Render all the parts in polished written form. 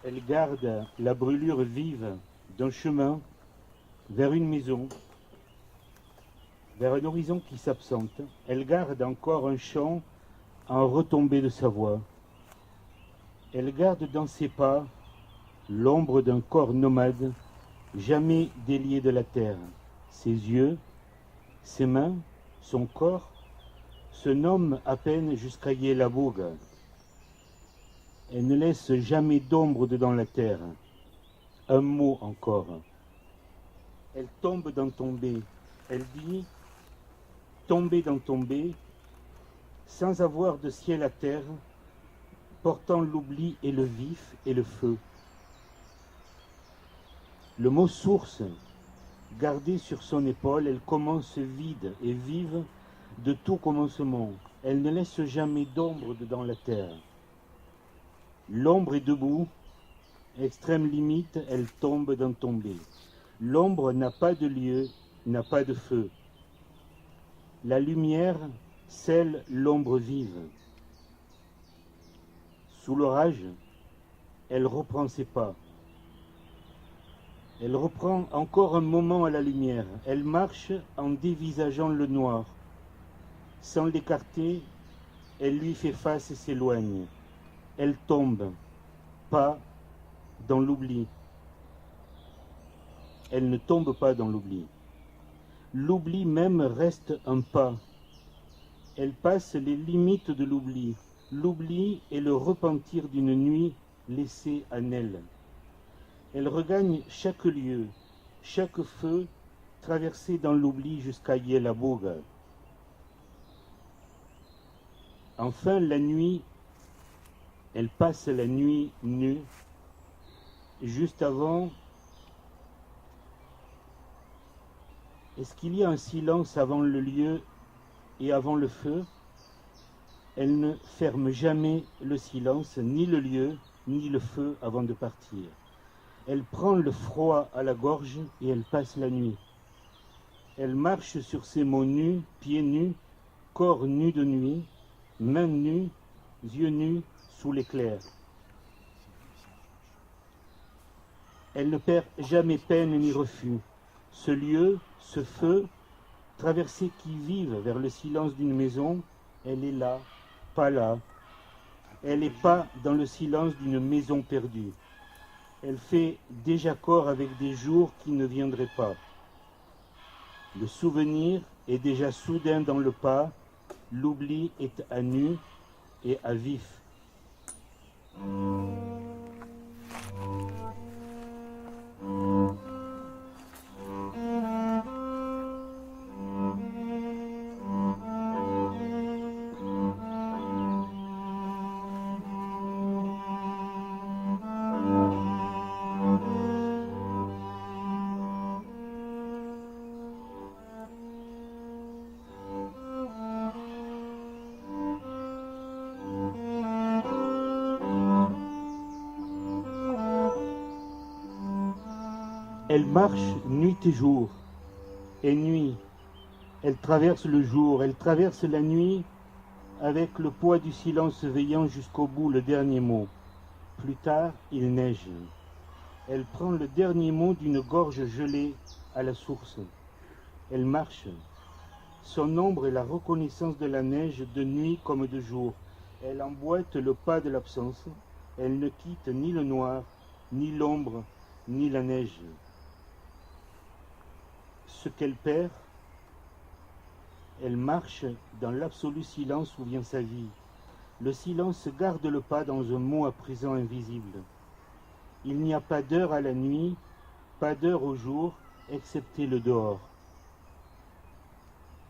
Elle garde la brûlure vive d'un chemin vers une maison, vers un horizon qui s'absente. Elle garde encore un chant en retombée de sa voix. Elle garde dans ses pas l'ombre d'un corps nomade, jamais délié de la terre. Ses yeux, ses mains, son corps se nomment à peine jusqu'à Yelaboug. Elle ne laisse jamais d'ombre dedans la terre. Un mot encore. Elle tombe dans tomber. Elle dit tomber dans tomber, sans avoir de ciel à terre, portant l'oubli et le vif et le feu. Le mot source, gardé sur son épaule, elle commence vide et vive de tout commencement. Elle ne laisse jamais d'ombre dedans la terre. L'ombre est debout, extrême limite, elle tombe dans tomber. L'ombre n'a pas de lieu, n'a pas de feu. La lumière scelle l'ombre vive. Sous l'orage, elle reprend ses pas. Elle reprend encore un moment à la lumière. Elle marche en dévisageant le noir. Sans l'écarter, elle lui fait face et s'éloigne. Elle tombe, pas dans l'oubli. Elle ne tombe pas dans l'oubli. L'oubli même reste un pas. Elle passe les limites de l'oubli. L'oubli est le repentir d'une nuit laissée en elle. Elle regagne chaque lieu, chaque feu, traversé dans l'oubli jusqu'à Yelaboug. Enfin, la nuit, elle passe la nuit nue, juste avant. Est-ce qu'il y a un silence avant le lieu et avant le feu? Elle ne ferme jamais le silence, ni le lieu, ni le feu avant de partir. Elle prend le froid à la gorge et elle passe la nuit. Elle marche sur ses mots nus, pieds nus, corps nu de nuit, mains nues, yeux nus sous l'éclair. Elle ne perd jamais peine ni refus. Ce lieu, ce feu, traversée qui vive vers le silence d'une maison, elle est là, pas là. Elle n'est pas dans le silence d'une maison perdue. Elle fait déjà corps avec des jours qui ne viendraient pas. Le souvenir est déjà soudain dans le pas, l'oubli est à nu et à vif. Elle marche nuit et jour, et nuit. Elle traverse le jour, elle traverse la nuit avec le poids du silence veillant jusqu'au bout le dernier mot. Plus tard, il neige. Elle prend le dernier mot d'une gorge gelée à la source. Elle marche. Son ombre est la reconnaissance de la neige de nuit comme de jour. Elle emboîte le pas de l'absence. Elle ne quitte ni le noir, ni l'ombre, ni la neige. Ce qu'elle perd, elle marche dans l'absolu silence où vient sa vie. Le silence garde le pas dans un mot à présent invisible. Il n'y a pas d'heure à la nuit, pas d'heure au jour, excepté le dehors.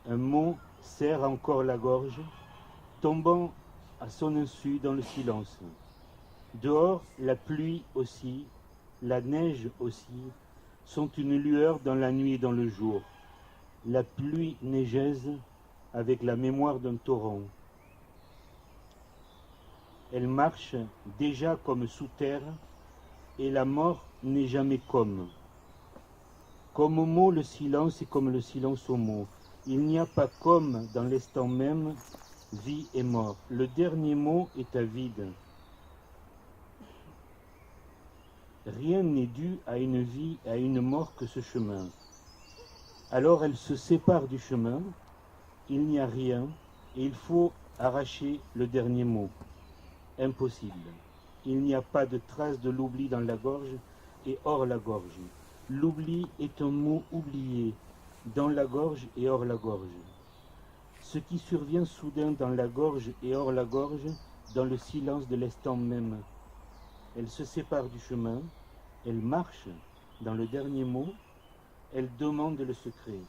Un mot serre encore la gorge, tombant à son insu dans le silence. Dehors, la pluie aussi, la neige aussi, sont une lueur dans la nuit et dans le jour. La pluie neigeuse avec la mémoire d'un torrent. Elle marche déjà comme sous terre, et la mort n'est jamais comme. Comme au mot, le silence est comme le silence au mot. Il n'y a pas comme dans l'instant même, vie et mort. Le dernier mot est à vide. rien n'est dû à une vie, à une mort que ce chemin. Alors elle se sépare du chemin, il n'y a rien, et il faut arracher le dernier mot. Impossible. Il n'y a pas de trace de l'oubli dans la gorge et hors la gorge. L'oubli est un mot oublié, dans la gorge et hors la gorge. Ce qui survient soudain dans la gorge et hors la gorge, dans le silence de l'instant même. Elle se sépare du chemin, elle marche dans le dernier mot, elle demande le secret.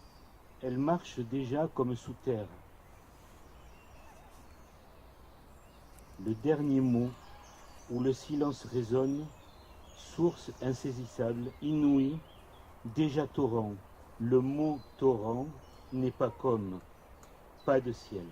Elle marche déjà comme sous terre. Le dernier mot, où le silence résonne, source insaisissable, inouïe, déjà torrent. Le mot torrent n'est pas comme, pas de ciel.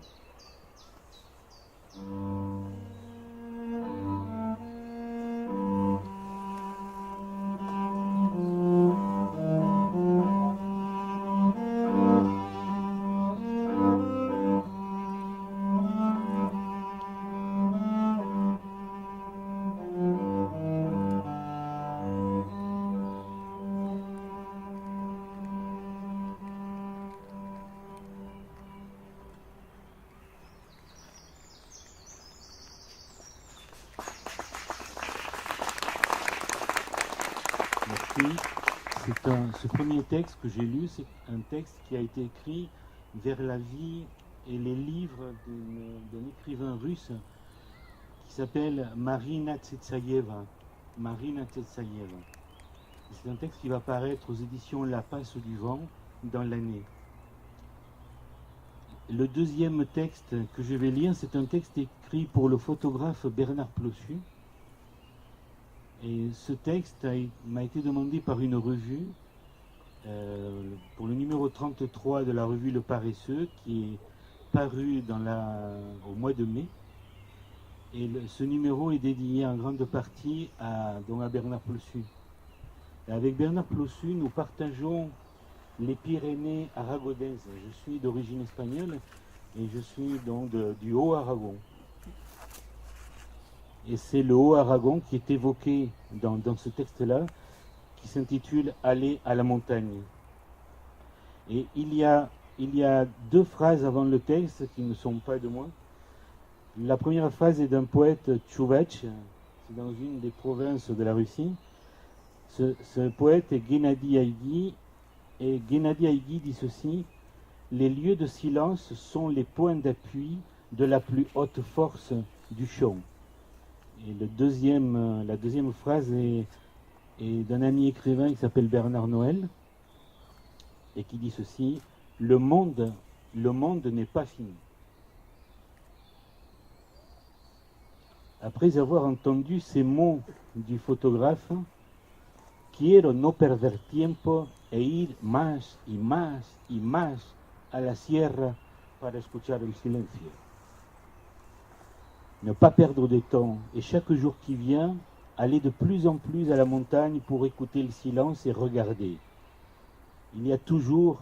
Merci. Ce premier texte que j'ai lu, c'est un texte qui a été écrit vers la vie et les livres d'un écrivain russe qui s'appelle Marina Tsetsayeva. Marina Tsetsayeva. C'est un texte qui va paraître aux éditions La Passe du Vent dans l'année. Le deuxième texte que je vais lire, c'est un texte écrit pour le photographe Bernard Plossu. Et ce texte m'a été demandé par une revue, pour le numéro 33 de la revue Le Paresseux, qui est paru au mois de mai. Et ce numéro est dédié en grande partie à Bernard Plossu. Et avec Bernard Plossu, nous partageons les Pyrénées aragonaises. Je suis d'origine espagnole et je suis donc du Haut-Aragon. Et c'est le Haut-Aragon qui est évoqué dans ce texte-là, qui s'intitule « Aller à la montagne ». Et il y a deux phrases avant le texte qui ne sont pas de moi. La première phrase est d'un poète Tchouvach, c'est dans une des provinces de la Russie. Ce poète est Gennady Haïgi, et Gennady Haïgi dit ceci: « Les lieux de silence sont les points d'appui de la plus haute force du chant ». Et la deuxième phrase est d'un ami écrivain qui s'appelle Bernard Noël et qui dit ceci: « Le monde n'est pas fini ». Après avoir entendu ces mots du photographe, quiero no perder tiempo e ir más y más y más a la sierra para escuchar el silencio. Ne pas perdre de temps et chaque jour qui vient, aller de plus en plus à la montagne pour écouter le silence et regarder. Il y a toujours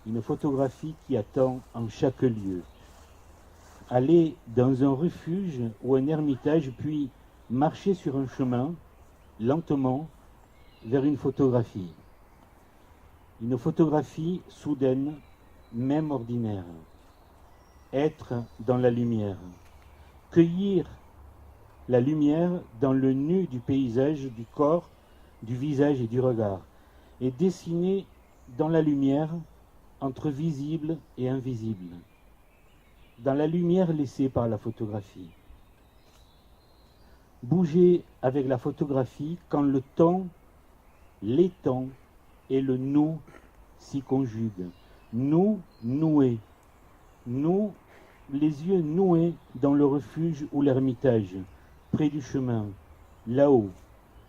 une photographie qui attend en chaque lieu. Aller dans un refuge ou un ermitage, puis marcher sur un chemin, lentement, vers une photographie. Une photographie soudaine, même ordinaire. Être dans la lumière. Cueillir la lumière dans le nu du paysage, du corps, du visage et du regard. Et dessiner dans la lumière entre visible et invisible. Dans la lumière laissée par la photographie. Bouger avec la photographie quand le temps, les temps et le nous s'y conjuguent. Nous, noués. Nous, les yeux noués dans le refuge ou l'ermitage, près du chemin, là-haut,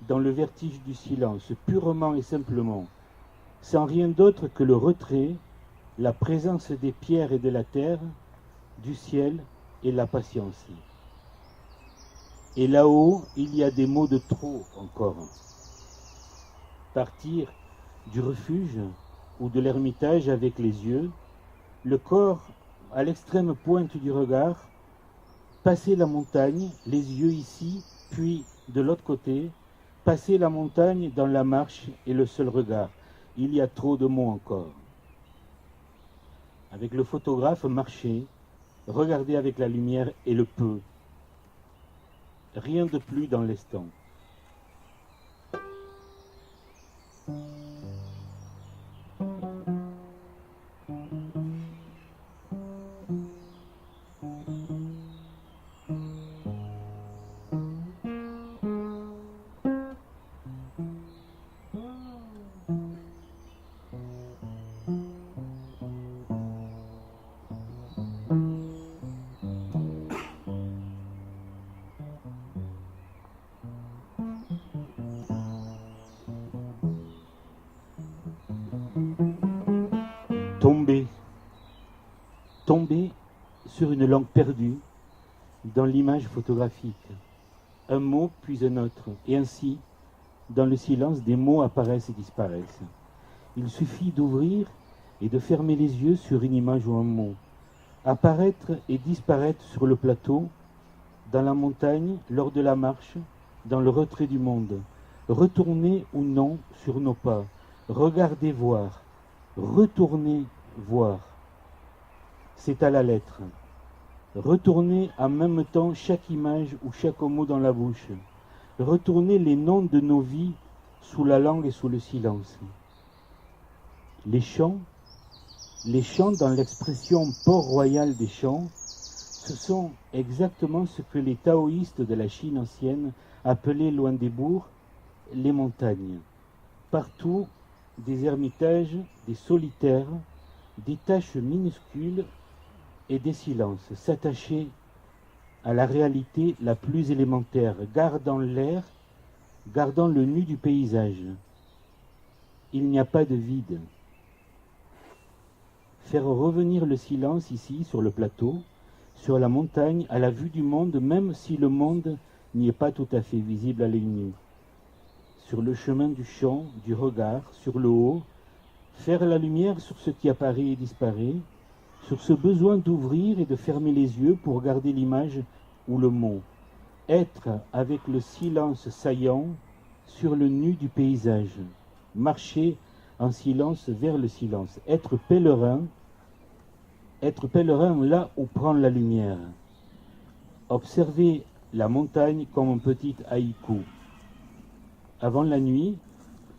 dans le vertige du silence, purement et simplement, sans rien d'autre que le retrait, la présence des pierres et de la terre, du ciel et la patience. Et là-haut, il y a des mots de trop encore. Partir du refuge ou de l'ermitage avec les yeux, le corps à l'extrême pointe du regard, passer la montagne, les yeux ici, puis de l'autre côté, Passer la montagne dans la marche est le seul regard. Il y a trop de mots encore. Avec le photographe, marcher, regarder avec la lumière et le peu. Rien de plus dans l'instant. Tomber. Tomber sur une langue perdue dans l'image photographique. Un mot puis un autre. Et ainsi, dans le silence, des mots apparaissent et disparaissent. Il suffit d'ouvrir et de fermer les yeux sur une image ou un mot. Apparaître et disparaître sur le plateau, dans la montagne, lors de la marche, dans le retrait du monde. Retourner ou non sur nos pas. Regarder, voir. Retourner, voir. C'est à la lettre. Retourner en même temps chaque image ou chaque mot dans la bouche. Retourner les noms de nos vies sous la langue et sous le silence. Les chants dans l'expression Port-Royal des chants, ce sont exactement ce que les taoïstes de la Chine ancienne appelaient loin des bourgs les montagnes. Partout, des ermitages, des solitaires, des tâches minuscules et des silences, s'attacher à la réalité la plus élémentaire, gardant l'air, gardant le nu du paysage. Il n'y a pas de vide. Faire revenir le silence ici, sur le plateau, sur la montagne, à la vue du monde, même si le monde n'y est pas tout à fait visible à l'œil nu. Sur le chemin du chant, du regard, sur le haut, faire la lumière sur ce qui apparaît et disparaît, sur ce besoin d'ouvrir et de fermer les yeux pour garder l'image ou le mot. Être avec le silence saillant sur le nu du paysage. Marcher en silence vers le silence. Être pèlerin là où prend la lumière. Observer la montagne comme un petit haïku. Avant la nuit,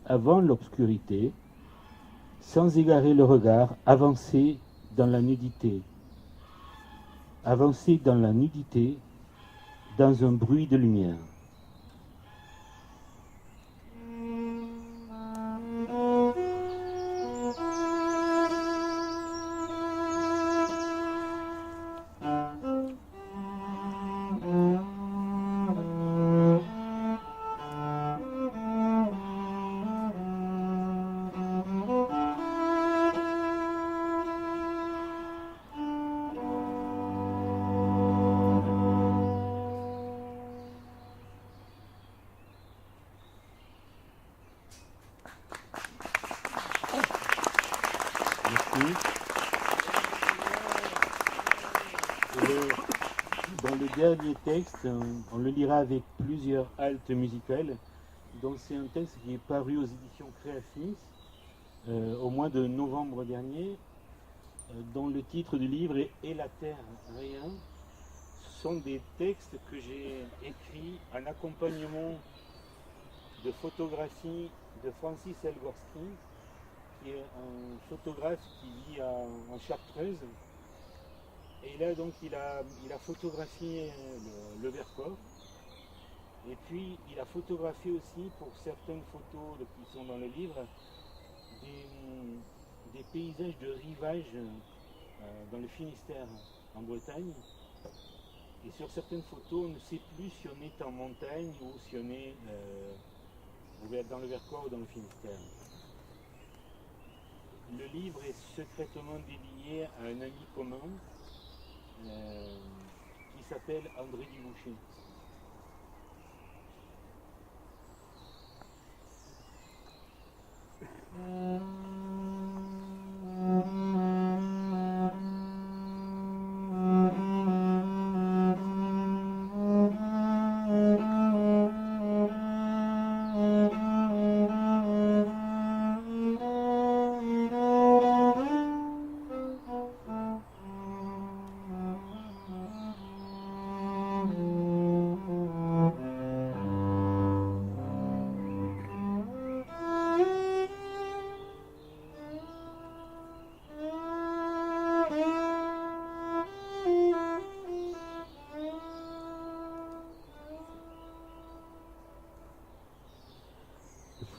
avant l'obscurité, sans égarer le regard, avancer dans la nudité. Avancer dans la nudité, dans un bruit de lumière. Dans le dernier texte, on le lira avec plusieurs haltes musicales. Donc c'est un texte qui est paru aux éditions Créafis au mois de novembre dernier, dont le titre du livre est « Et la terre, rien ». Ce sont des textes que j'ai écrits en accompagnement de photographies de Francis Elgorski, qui est un photographe qui vit en Chartreuse. Et là, donc, il a photographié le Vercors. Et puis, il a photographié aussi, pour certaines photos qui sont dans le livre, des paysages de rivage dans le Finistère, en Bretagne. Et sur certaines photos, on ne sait plus si on est en montagne ou si on est dans le Vercors ou dans le Finistère. Le livre est secrètement dédié à un ami commun qui s'appelle André Duboucher.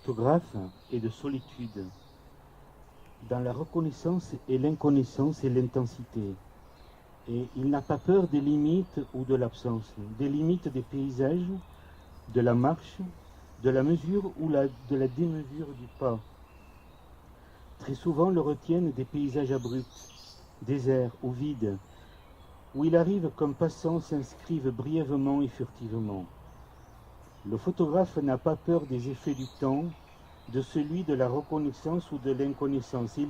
photographe est de solitude, dans la reconnaissance et l'inconnaissance et l'intensité. Et il n'a pas peur des limites ou de l'absence, des limites des paysages, de la marche, de la mesure ou de la démesure du pas. Très souvent le retiennent des paysages abrupts, déserts ou vides, où il arrive comme passant s'inscrivent brièvement et furtivement. Le photographe n'a pas peur des effets du temps, de celui de la reconnaissance ou de l'inconnaissance. Il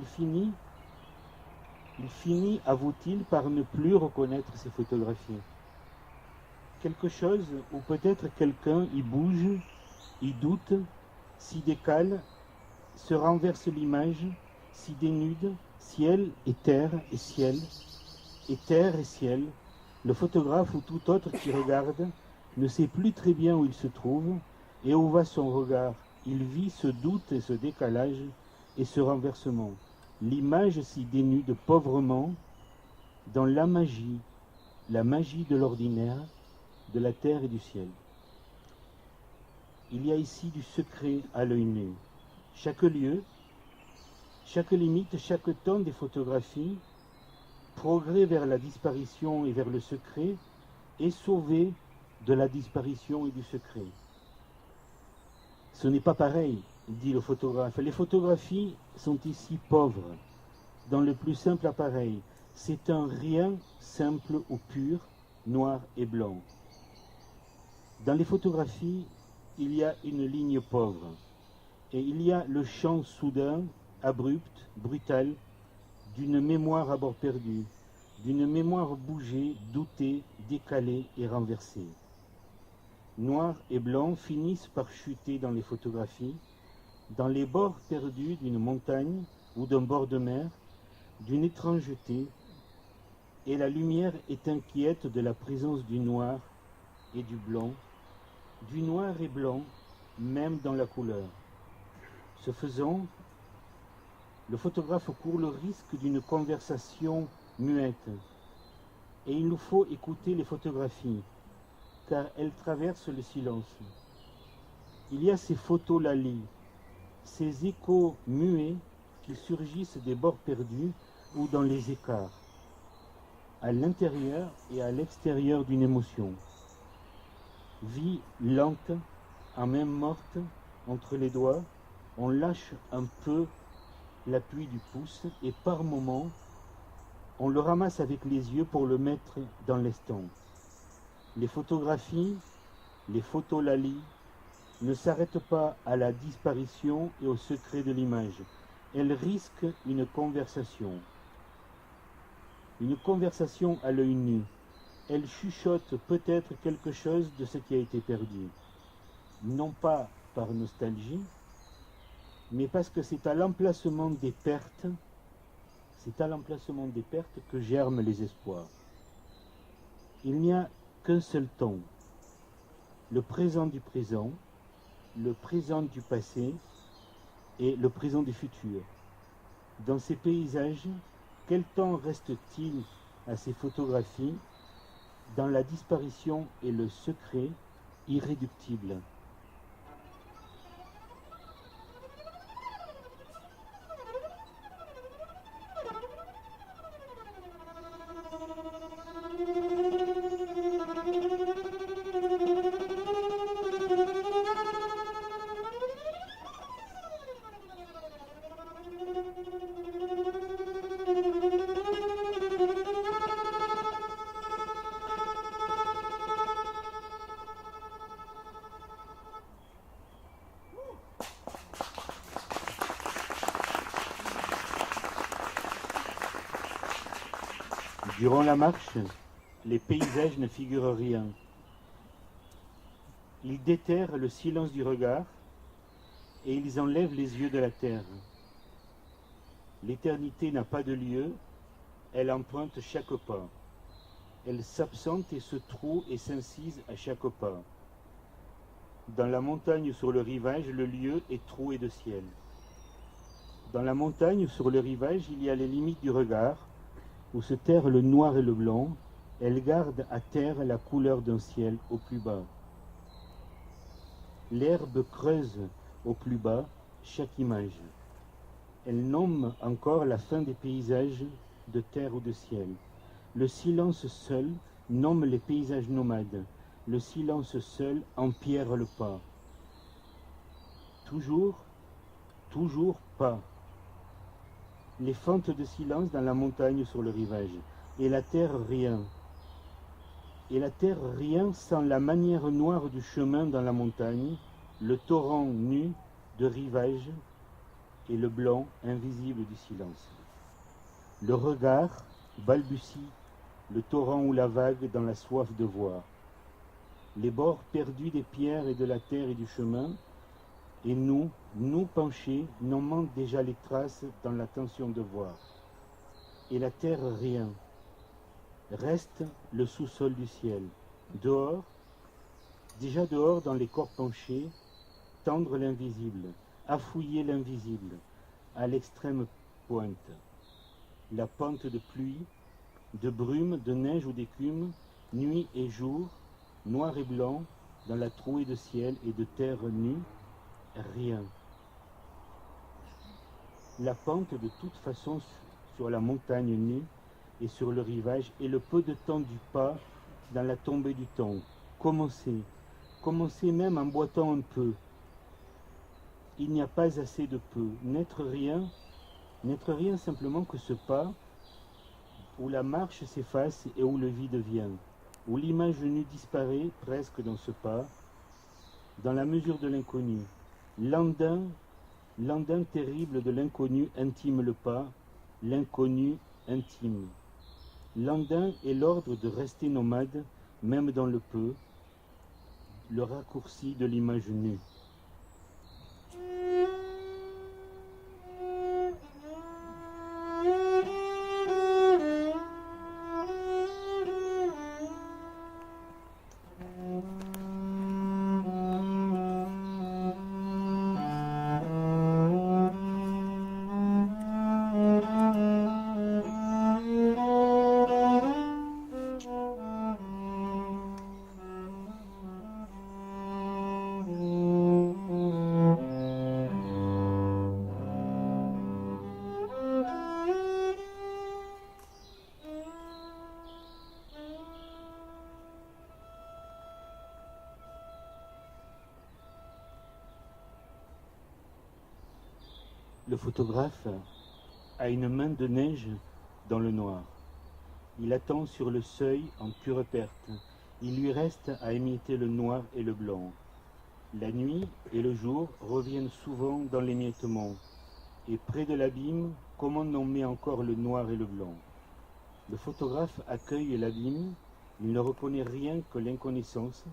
finit, avoue-t-il, par ne plus reconnaître ses photographies. Quelque chose, ou peut-être quelqu'un, y bouge, y doute, s'y décale, se renverse l'image, s'y dénude, ciel et terre et ciel, et terre et ciel. Le photographe ou tout autre qui regarde ne sait plus très bien où il se trouve et où va son regard. Il vit ce doute et ce décalage et ce renversement. L'image s'y dénude pauvrement dans la magie de l'ordinaire, de la terre et du ciel. Il y a ici du secret à l'œil nu. Chaque lieu, chaque limite, chaque temps des photographies, progrès vers la disparition et vers le secret, est sauvé de la disparition et du secret. Ce n'est pas pareil, dit le photographe. Les photographies sont ici pauvres, dans le plus simple appareil. C'est un rien simple ou pur, noir et blanc. Dans les photographies, il y a une ligne pauvre, et il y a le chant soudain, abrupt, brutal, d'une mémoire à bord perdu, d'une mémoire bougée, doutée, décalée et renversée. Noir et blanc finissent par chuter dans les photographies, dans les bords perdus d'une montagne ou d'un bord de mer, d'une étrangeté, et la lumière est inquiète de la présence du noir et du blanc, du noir et blanc, même dans la couleur. Ce faisant, le photographe court le risque d'une conversation muette, et il nous faut écouter les photographies, car elles traversent le silence. Il y a ces photos Lali, ces échos muets qui surgissent des bords perdus ou dans les écarts, à l'intérieur et à l'extérieur d'une émotion. Vie lente, en main morte, entre les doigts, on lâche un peu l'appui du pouce et par moments, on le ramasse avec les yeux pour le mettre dans l'estampe. Les photographies, les photos Lali, ne s'arrêtent pas à la disparition et au secret de l'image. Elles risquent une conversation à l'œil nu. Elles chuchotent peut-être quelque chose de ce qui a été perdu. Non pas par nostalgie, mais parce que c'est à l'emplacement des pertes que germent les espoirs. Il n'y a qu'un seul temps, le présent du présent, le présent du passé et le présent du futur. Dans ces paysages, quel temps reste-t-il à ces photographies dans la disparition et le secret irréductible? Durant la marche, les paysages ne figurent rien. Ils déterrent le silence du regard et ils enlèvent les yeux de la terre. L'éternité n'a pas de lieu, elle emprunte chaque pas. Elle s'absente et se troue et s'incise à chaque pas. Dans la montagne sur le rivage, le lieu est troué de ciel. Dans la montagne sur le rivage, il y a les limites du regard, où se terrent le noir et le blanc, elle garde à terre la couleur d'un ciel au plus bas. L'herbe creuse au plus bas, chaque image. Elle nomme encore la fin des paysages de terre ou de ciel. Le silence seul nomme les paysages nomades. Le silence seul empierre le pas. Toujours, toujours pas. Les fentes de silence dans la montagne sur le rivage. Et la terre rien. Et la terre rien sans la manière noire du chemin dans la montagne, le torrent nu de rivage et le blanc invisible du silence. Le regard balbutie le torrent ou la vague dans la soif de voir. Les bords perdus des pierres et de la terre et du chemin, et nous penchés, nommant déjà les traces dans la tension de voir. Et la terre rien. Reste le sous-sol du ciel. Dehors, déjà dehors dans les corps penchés, tendre l'invisible, affouiller l'invisible, à l'extrême pointe. La pente de pluie, de brume, de neige ou d'écume, nuit et jour, noir et blanc, dans la trouée de ciel et de terre nue, rien. La pente de toute façon sur la montagne nue et sur le rivage et le peu de temps du pas dans la tombée du temps. Commencer même en boitant un peu. Il n'y a pas assez de peu. N'être rien simplement que ce pas où la marche s'efface et où le vide vient, où l'image nue disparaît presque dans ce pas, dans la mesure de l'inconnu. L'andin terrible de l'inconnu intime le pas, l'inconnu intime. L'andin est l'ordre de rester nomade, même dans le peu, le raccourci de l'image nue. Le photographe a une main de neige dans le noir. Il attend sur le seuil en pure perte. Il lui reste à émietter le noir et le blanc. La nuit et le jour reviennent souvent dans l'émiettement. Et près de l'abîme, comment nommer encore le noir et le blanc? Le photographe accueille l'abîme, il ne reconnaît rien que l'inconnaissance,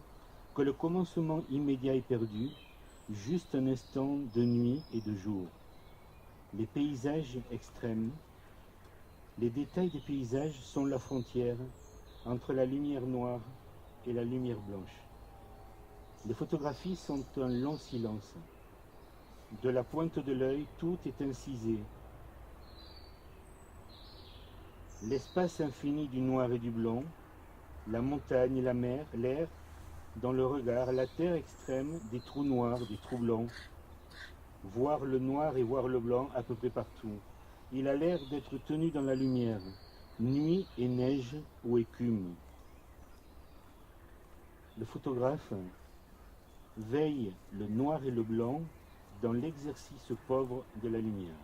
que le commencement immédiat est perdu, juste un instant de nuit et de jour. Les paysages extrêmes, les détails des paysages sont la frontière entre la lumière noire et la lumière blanche. Les photographies sont un long silence. De la pointe de l'œil, tout est incisé. L'espace infini du noir et du blanc, la montagne, la mer, l'air, dans le regard, la terre extrême, des trous noirs, des trous blancs. Voir le noir et voir le blanc à peu près partout. Il a l'air d'être tenu dans la lumière, nuit et neige ou écume. Le photographe veille le noir et le blanc dans l'exercice pauvre de la lumière.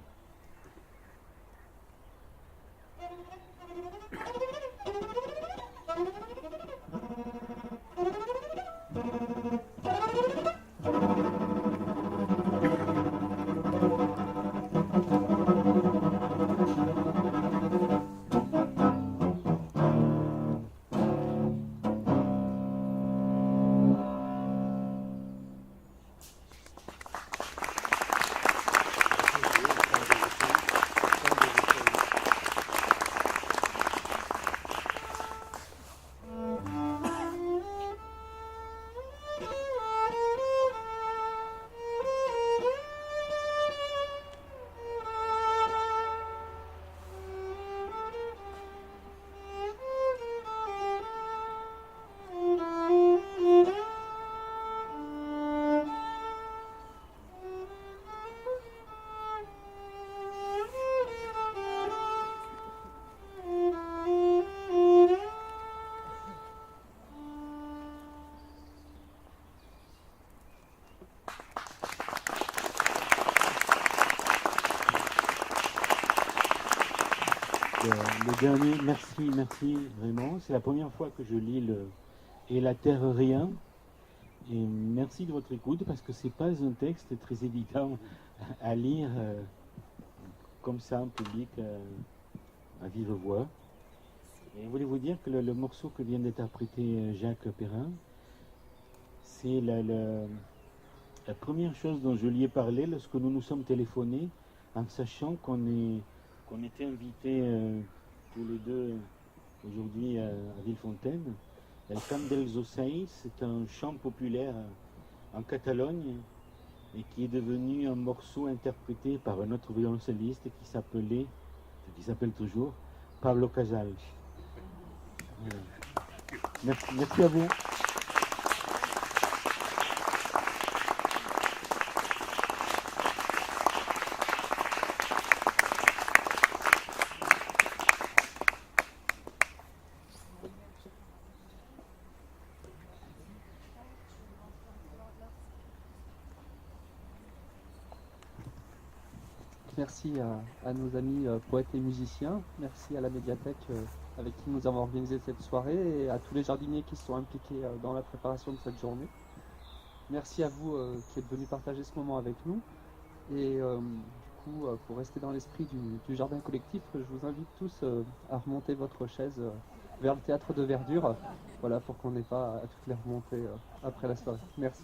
le dernier, merci vraiment. C'est la première fois que je lis Et la terre rien. Et merci de votre écoute parce que c'est pas un texte très évident à lire comme ça en public à vive voix. Et je voulais vous dire que le morceau que vient d'interpréter Jacques Perrin, c'est la première chose dont je lui ai parlé lorsque nous nous sommes téléphonés en sachant qu'on était invités tous les deux aujourd'hui à Villefontaine. El Camp dels Ocells, c'est un chant populaire en Catalogne et qui est devenu un morceau interprété par un autre violoncelliste qui s'appelle toujours Pablo Casals. Merci à vous. Merci à nos amis poètes et musiciens. Merci à la médiathèque avec qui nous avons organisé cette soirée et à tous les jardiniers qui se sont impliqués dans la préparation de cette journée. Merci à vous qui êtes venus partager ce moment avec nous. Et du coup, pour rester dans l'esprit du jardin collectif, je vous invite tous à remonter votre chaise vers le théâtre de verdure, voilà, pour qu'on n'ait pas à toutes les remonter après la soirée. Merci.